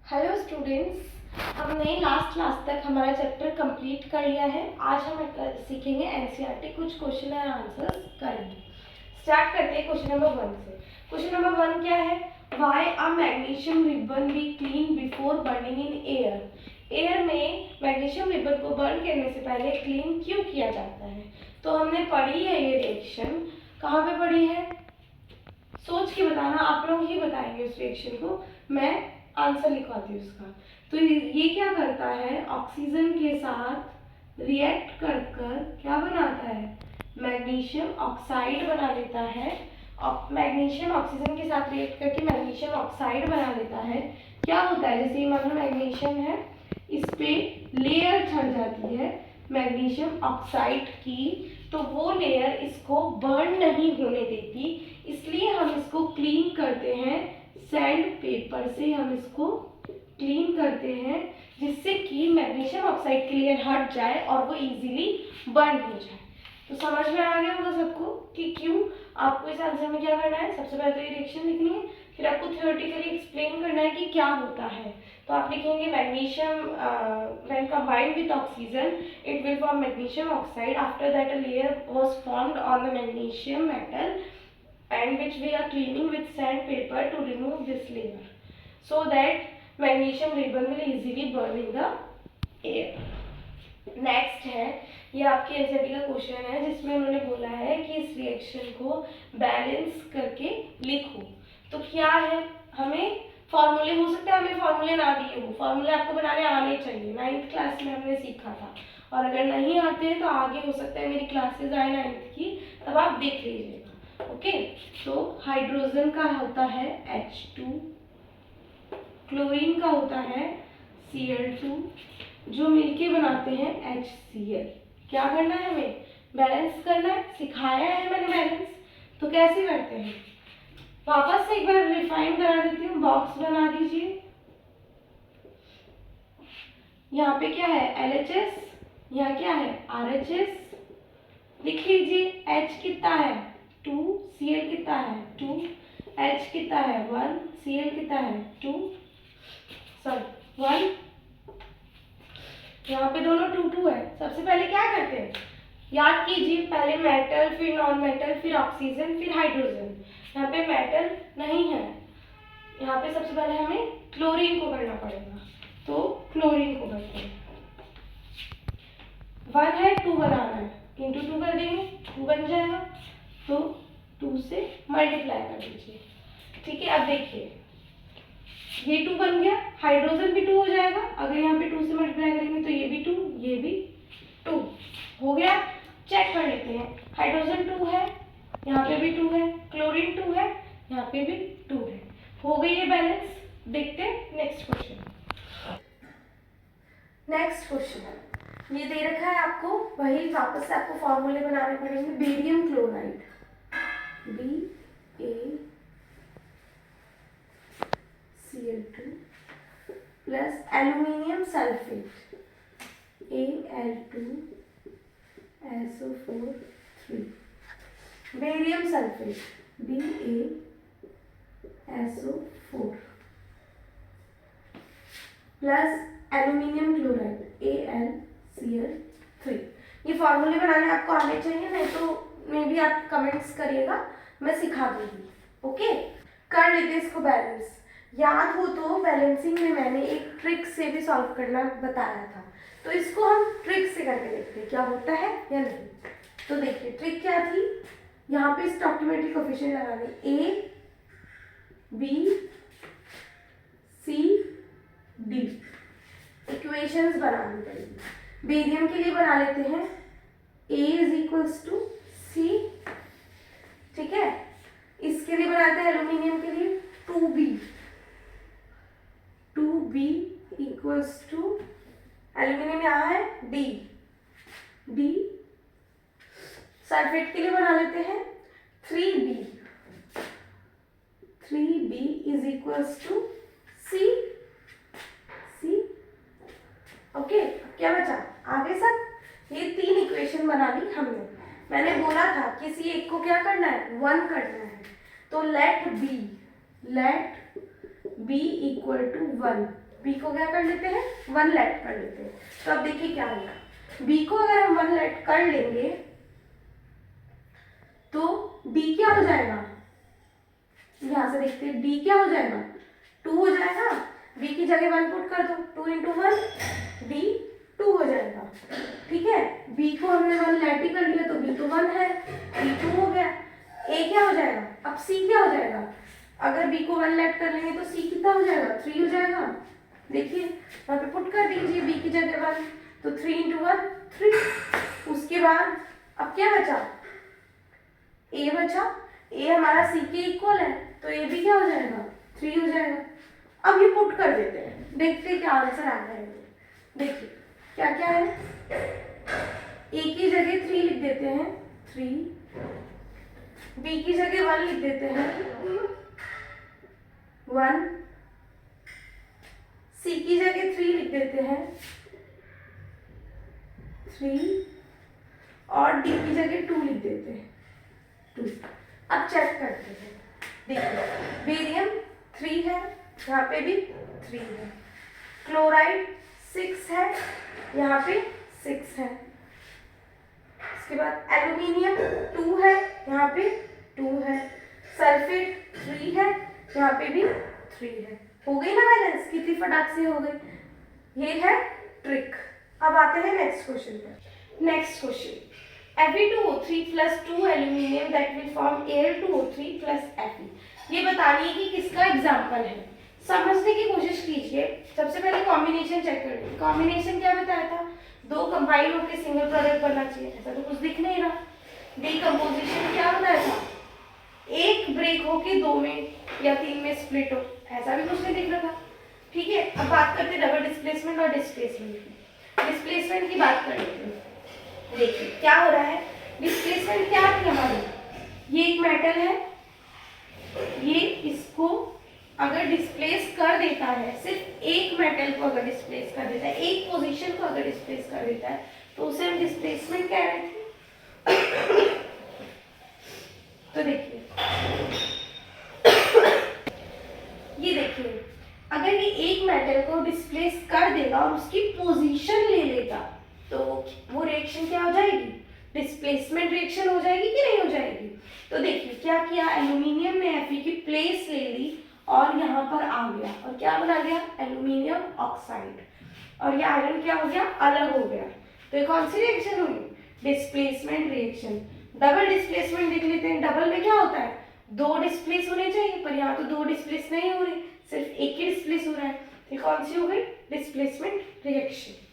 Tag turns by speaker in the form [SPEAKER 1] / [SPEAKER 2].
[SPEAKER 1] Hello students, हमने last class तक हमारा चैप्टर कंप्लीट कर लिया है। आज हम सीखेंगे एनसीईआरटी, कुछ क्वेश्चन एंड आंसर्स करेंगे। स्टार्ट करते हैं क्वेश्चन नंबर 1 से। क्वेश्चन नंबर 1 क्या है? Why a magnesium ribbon be clean before burning in air. Air में मैग्नीशियम रिबन को बर्न करने से पहले क्लीन क्यों किया जाता है? तो हमने पढ़ी है ये रिएक्शन। कहाँ पे पढ़ी है? सोच के बताना, आप लोग ही बताएंगे उस रिएक्शन को, मैं आंसर लिखवाती हूँ उसका। तो ये क्या करता है, ऑक्सीजन के साथ रिएक्ट कर कर क्या बनाता है, मैग्नीशियम ऑक्साइड बना लेता है। मैग्नीशियम ऑक्सीजन के साथ रिएक्ट करके मैग्नीशियम ऑक्साइड बना लेता है। क्या होता है, जैसे ये मान लो मैग्नीशियम है, इस पे लेयर चढ़ जाती है मैग्नीशियम ऑक्साइड की, तो वो लेयर इसको बर्न नहीं होने देती, इसलिए हम इसको क्लीन करते हैं सैंड पेपर से। हम इसको क्लीन करते हैं जिससे कि मैग्नीशियम ऑक्साइड की लेयर हट जाए और वो इजीली बर्न हो जाए। तो समझ में आ गया होगा सबको कि क्यों आपको इस आंसर में क्या करना है। सबसे पहले तो ये रिएक्शन लिखनी है, फिर आपको थ्योरेटिकली एक्सप्लेन करना है कि क्या होता है। तो आप लिखेंगे magnesium when combined with oxygen it will form magnesium oxide. After that a layer was formed on the magnesium metal and which we are cleaning with sandpaper to remove this layer so that magnesium ribbon will easily burn in the air. Next है, ये आपके NCERT का question है जिसमें उन्होंने बोला है कि इस रिएक्शन को बैलेंस करके लिखो। तो क्या है, हमें फॉर्मूले, हो सकता है हमें फॉर्मूले ना दिए हो, फॉर्मूले आपको बनाने आने चाहिए, 9th क्लास में हमने सीखा था। और अगर नहीं आते हैं तो आगे हो सकता है मेरी क्लासेस आए 9th की, तब आप देख लीजिएगा। ओके, तो हाइड्रोजन का होता है H2, क्लोरीन का होता है Cl2, जो मिलके बनाते हैं HCl। क्या करना है, हमें बैलेंस करना है, सिखाया है मैंने बैलेंस। तो कैसे करते हैं, वापस से एक बार रिफाइन करा देती हूँ। बॉक्स बना दीजिए, यहाँ पे क्या है LHS, यहाँ क्या है RHS, लिख लीजिए। H कितना है 2, Cl कितना है 2, H कितना है 1, Cl कितना है 2, सॉरी 1, यहाँ पे दोनों 2 2 है। सबसे पहले क्या करते हैं, याद कीजिए, पहले मेटल, फिर नॉन मेटल, फिर ऑक्सीजन, फिर हाइड्रोजन। यहाँ पे मेटल नहीं है, यहाँ पे सबसे पहले हमें क्लोरीन को करना पड़ेगा। तो क्लोरीन को करते हैं, 1 है 2 बनाना है, इंटू 2 कर देंगे 2 बन जाएगा। तो 2 से मल्टीप्लाई कर दीजिए। ठीक है, अब देखिए ये 2 बन गया, हाइड्रोजन भी 2 हो जाएगा। अगर यहाँ पे 2 से मल्टीप्लाई करेंगे तो ये भी 2, ये भी 2 हो गया। चेक कर लेते हैं, हाइड्रोजन 2 है, यहाँ पे भी 2 है, क्लोरीन 2 है, यहाँ पे भी 2 है। हो गई ये बैलेंस। देखते हैं नेक्स्ट क्वेश्चन। नेक्स्ट क्वेश्चन ये दे रखा है आपको, वही वापस से आपको फॉर्मूले बनाने पड़ेंगे। Barium chloride BaCl2 plus aluminium sulphate Al2SO4 barium sulphate BaSO4 plus aluminium chloride AlCl3। ये फॉर्मूले बनाने आपको आने चाहिए, नहीं तो मे भी आप कमेंट्स करिएगा, मैं सिखा दूंगी। ओके, कर लेते हैं इसको बैलेंस। याद हो तो बैलेंसिंग में मैंने एक ट्रिक से भी सॉल्व करना बताया था, तो इसको हम ट्रिक से करके देखते हैं क्या होता है या नहीं। तो देखिए ट्रिक क्या थी, यहाँ पे स्टॉकियोमेट्रिक कोएफिशिएंट लगा दें A B C D, equations बनानी पड़ेगी। बेरियम के लिए बना लेते हैं A = C, ठीक है। इसके लिए बनाते हैं एल्यूमिनियम के लिए 2B = एल्यूमिनियम यहाँ है D। सल्फेट के लिए बना लेते हैं 3B = C। ओके, क्या बचा आगे सब। ये 3 इक्वेशन बना ली हमने। मैंने बोला था किसी एक को क्या करना है, 1 करना है। तो लेट B = 1, बी को क्या कर लेते हैं, 1 लेट कर लेते हैं। तो अब देखिए क्या होगा, बी को अगर हम 1 लेट कर लेंगे तो डी क्या हो जाएगा, यहां से देखते हैं डी क्या हो जाएगा, 2 हो जाएगा। बी की जगह 1 पुट कर दो, 2 इंटू 1 डी 2 हो जाएगा। ठीक है, बी को हमने 1 लेट ही कर लिया तो बी तो 1 है, बी 2 हो गया। ए क्या हो जाएगा, अब सी क्या हो जाएगा, अगर बी को 1 लेट कर लेंगे तो सी कितना हो जाएगा, 3 हो जाएगा। देखिए वहां पे पुट कर दीजिए बी की जगह 1, तो 3 इंटू 1 3। उसके बाद अब क्या बचा, ए बचा, ए हमारा सी के इक्वल है तो ए भी क्या हो जाएगा, 3 हो जाएगा। अब ये पुट कर देते हैं, देखते हैं क्या आंसर आता है। देखिए क्या क्या है, ए की जगह 3 लिख देते हैं 3, बी की जगह 1 लिख देते हैं 1, सी की जगह 3 लिख देते हैं 3 और डी की जगह 2 लिख देते हैं 2। अब चेक करते हैं, देखिए बेरियम 3 है, यहाँ पे भी 3 है, क्लोराइड 6 है, यहाँ पे 6 है। उसके बाद एल्यूमिनियम 2 है, यहाँ पे 2 है, सल्फेट 3 है, यहाँ पे भी 3 है। हो गई ना बैलेंस, कितनी फटाक से हो गई। ये है ट्रिक। अब आते हैं नेक्स्ट क्वेश्चन पर। Next question, Fe2O3 plus 2 aluminium that will form Al2O3 plus Fe। ये बतानी है कि किसका एग्जाम्पल है, समझने की कोशिश कीजिए। सबसे पहले कॉम्बिनेशन चेक कर लीजिए। कॉम्बिनेशन क्या बताया था, 2 कंबाइन होकर सिंगल प्रोडक्ट बनना चाहिए, ऐसा तो कुछ दिख नहीं रहा। डीकम्पोजिशन क्या बताया था, एक ब्रेक होके 2 में या 3 में स्प्लिट हो, ऐसा भी कुछ नहीं दिख रहा था। ठीक है, अब बात करते हैं डबल डिस्प्लेसमेंट और डिस्प्लेसमेंट की। डिस्प्लेसमेंट की बात कर लेते हैं। देखिए क्या हो रहा है, डिस्प्लेसमेंट क्या थी हमारी, ये एक मेटल है, ये इसको अगर डिस्प्लेस कर देता है, सिर्फ एक मेटल को अगर डिस्प्लेस कर देता है, एक पोजीशन को अगर डिस्प्लेस कर देता है तो उसे हम डिस्प्लेसमेंट कह रहे थे। तो देखिए ये देखिए, अगर ये एक मेटल को डिस्प्लेस कर देगा और उसकी पोजीशन ले लेगा तो वो रिएक्शन क्या हो जाएगी, डिस्प्लेसमेंट रिएक्शन हो जाएगी कि नहीं हो जाएगी। तो देखिए क्या किया, एल्यूमिनियम ने Fe की प्लेस ले ली और यहाँ पर आ गया और क्या बना गया, एल्यूमिनियम ऑक्साइड, और ये आयरन क्या हो गया, अलग हो गया। तो ये कौन सी रिएक्शन हुई, डिस्प्लेसमेंट रिएक्शन। डबल डिस्प्लेसमेंट देख लेते हैं, डबल में क्या होता है, 2 डिस्प्लेस होने चाहिए, पर यहाँ तो 2 डिस्प्लेस नहीं हो रही, सिर्फ एक ही डिस्प्लेस हो रहा है। तो कौन सी हो गई, डिस्प्लेसमेंट रिएक्शन।